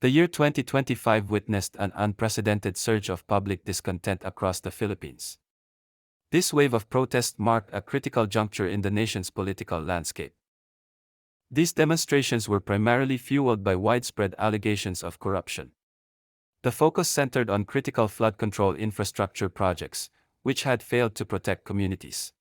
The year 2025 witnessed an unprecedented surge of public discontent across the Philippines. This wave of protest marked a critical juncture in the nation's political landscape. These demonstrations were primarily fueled by widespread allegations of corruption. The focus centered on critical flood control infrastructure projects, which had failed to protect communities.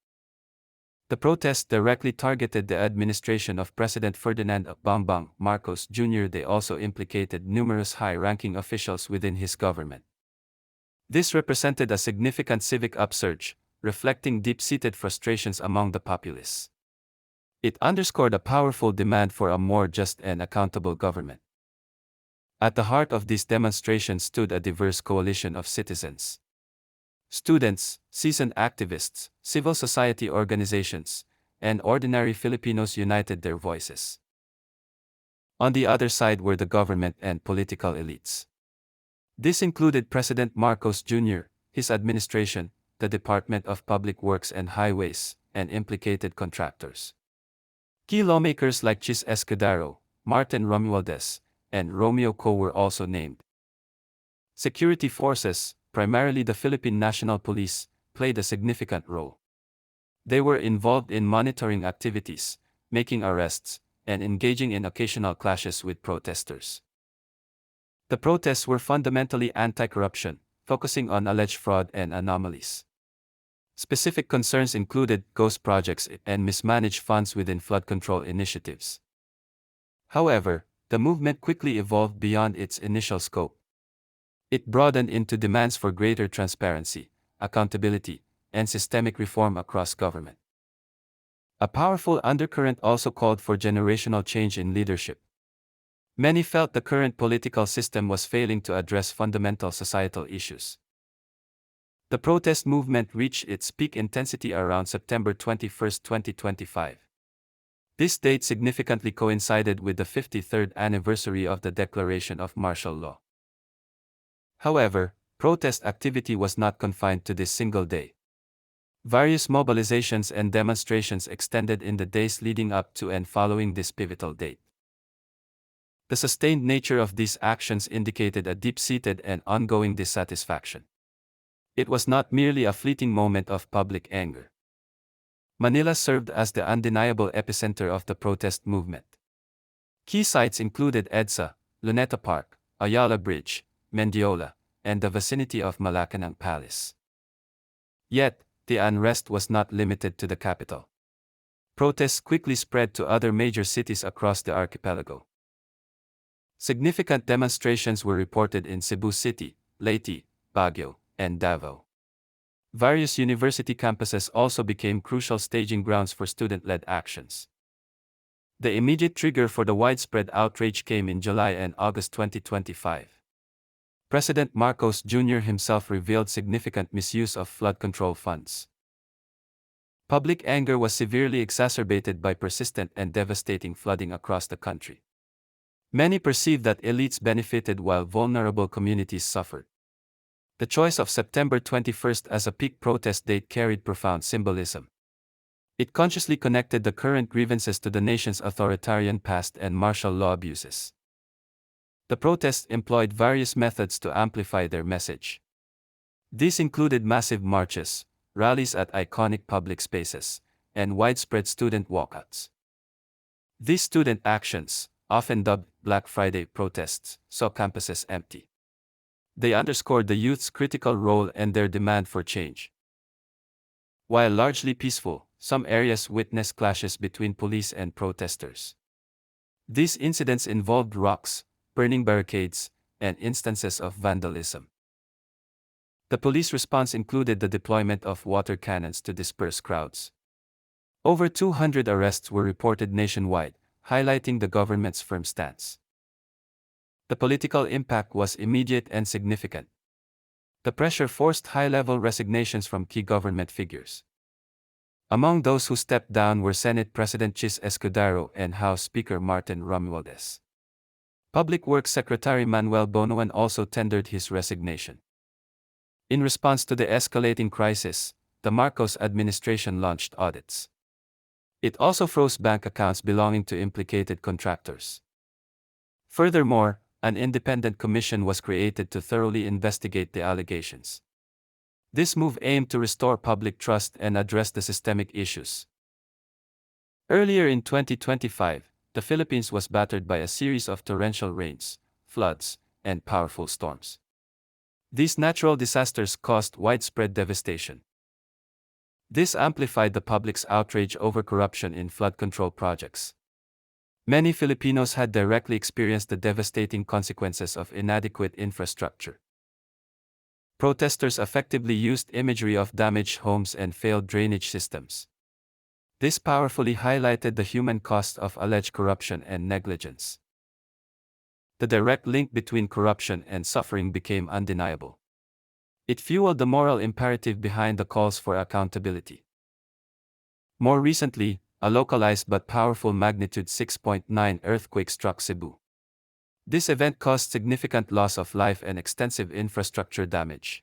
The protest directly targeted the administration of President Ferdinand Bongbong Marcos Jr. They also implicated numerous high-ranking officials within his government. This represented a significant civic upsurge, reflecting deep-seated frustrations among the populace. It underscored a powerful demand for a more just and accountable government. At the heart of these demonstrations stood a diverse coalition of citizens. Students, seasoned activists, civil society organizations, and ordinary Filipinos united their voices. On the other side were the government and political elites. This included President Marcos Jr., his administration, the Department of Public Works and Highways, and implicated contractors. Key lawmakers like Chis Escudero, Martin Romualdez, and Romeo Co were also named. Security forces, primarily the Philippine National Police, played a significant role. They were involved in monitoring activities, making arrests, and engaging in occasional clashes with protesters. The protests were fundamentally anti-corruption, focusing on alleged fraud and anomalies. Specific concerns included ghost projects and mismanaged funds within flood control initiatives. However, the movement quickly evolved beyond its initial scope. It broadened into demands for greater transparency, accountability, and systemic reform across government. A powerful undercurrent also called for generational change in leadership. Many felt the current political system was failing to address fundamental societal issues. The protest movement reached its peak intensity around September 21, 2025. This date significantly coincided with the 53rd anniversary of the declaration of martial law. However, protest activity was not confined to this single day. Various mobilizations and demonstrations extended in the days leading up to and following this pivotal date. The sustained nature of these actions indicated a deep-seated and ongoing dissatisfaction. It was not merely a fleeting moment of public anger. Manila served as the undeniable epicenter of the protest movement. Key sites included EDSA, Luneta Park, Ayala Bridge, Mendiola, and the vicinity of Malacanang Palace. Yet, the unrest was not limited to the capital. Protests quickly spread to other major cities across the archipelago. Significant demonstrations were reported in Cebu City, Leyte, Baguio, and Davao. Various university campuses also became crucial staging grounds for student-led actions. The immediate trigger for the widespread outrage came in July and August 2025. President Marcos Jr. himself revealed significant misuse of flood control funds. Public anger was severely exacerbated by persistent and devastating flooding across the country. Many perceived that elites benefited while vulnerable communities suffered. The choice of September 21 as a peak protest date carried profound symbolism. It consciously connected the current grievances to the nation's authoritarian past and martial law abuses. The protests employed various methods to amplify their message. These included massive marches, rallies at iconic public spaces, and widespread student walkouts. These student actions, often dubbed Black Friday protests, saw campuses empty. They underscored the youth's critical role and their demand for change. While largely peaceful, some areas witnessed clashes between police and protesters. These incidents involved rocks, burning barricades, and instances of vandalism. The police response included the deployment of water cannons to disperse crowds. Over 200 arrests were reported nationwide, highlighting the government's firm stance. The political impact was immediate and significant. The pressure forced high-level resignations from key government figures. Among those who stepped down were Senate President Chis Escudero and House Speaker Martin Romualdez. Public Works Secretary Manuel Bonoan also tendered his resignation. In response to the escalating crisis, the Marcos administration launched audits. It also froze bank accounts belonging to implicated contractors. Furthermore, an independent commission was created to thoroughly investigate the allegations. This move aimed to restore public trust and address the systemic issues. Earlier in 2025, the Philippines was battered by a series of torrential rains, floods, and powerful storms. These natural disasters caused widespread devastation. This amplified the public's outrage over corruption in flood control projects. Many Filipinos had directly experienced the devastating consequences of inadequate infrastructure. Protesters effectively used imagery of damaged homes and failed drainage systems. This powerfully highlighted the human cost of alleged corruption and negligence. The direct link between corruption and suffering became undeniable. It fueled the moral imperative behind the calls for accountability. More recently, a localized but powerful magnitude 6.9 earthquake struck Cebu. This event caused significant loss of life and extensive infrastructure damage.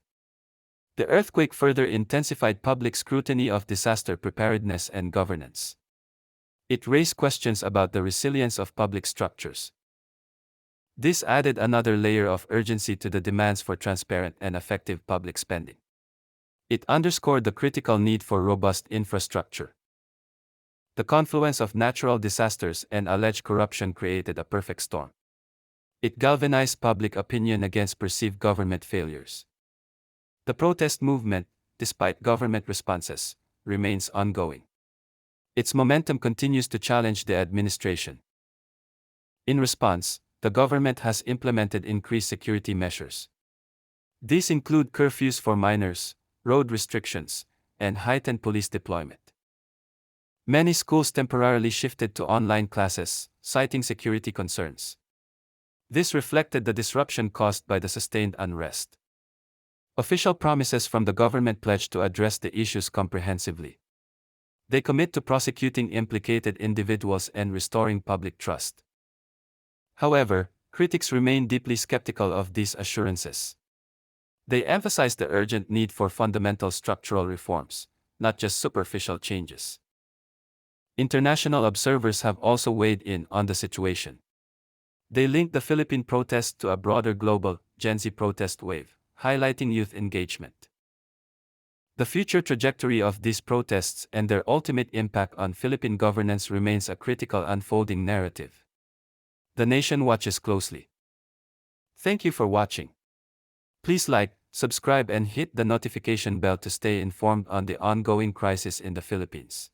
The earthquake further intensified public scrutiny of disaster preparedness and governance. It raised questions about the resilience of public structures. This added another layer of urgency to the demands for transparent and effective public spending. It underscored the critical need for robust infrastructure. The confluence of natural disasters and alleged corruption created a perfect storm. It galvanized public opinion against perceived government failures. The protest movement, despite government responses, remains ongoing. Its momentum continues to challenge the administration. In response, the government has implemented increased security measures. These include curfews for minors, road restrictions, and heightened police deployment. Many schools temporarily shifted to online classes, citing security concerns. This reflected the disruption caused by the sustained unrest. Official promises from the government pledged to address the issues comprehensively. They commit to prosecuting implicated individuals and restoring public trust. However, critics remain deeply skeptical of these assurances. They emphasize the urgent need for fundamental structural reforms, not just superficial changes. International observers have also weighed in on the situation. They link the Philippine protest to a broader global Gen Z protest wave, highlighting youth engagement. The future trajectory of these protests and their ultimate impact on Philippine governance remains a critical unfolding narrative. The nation watches closely. Thank you for watching. Please like, subscribe and hit the notification bell to stay informed on the ongoing crisis in the Philippines.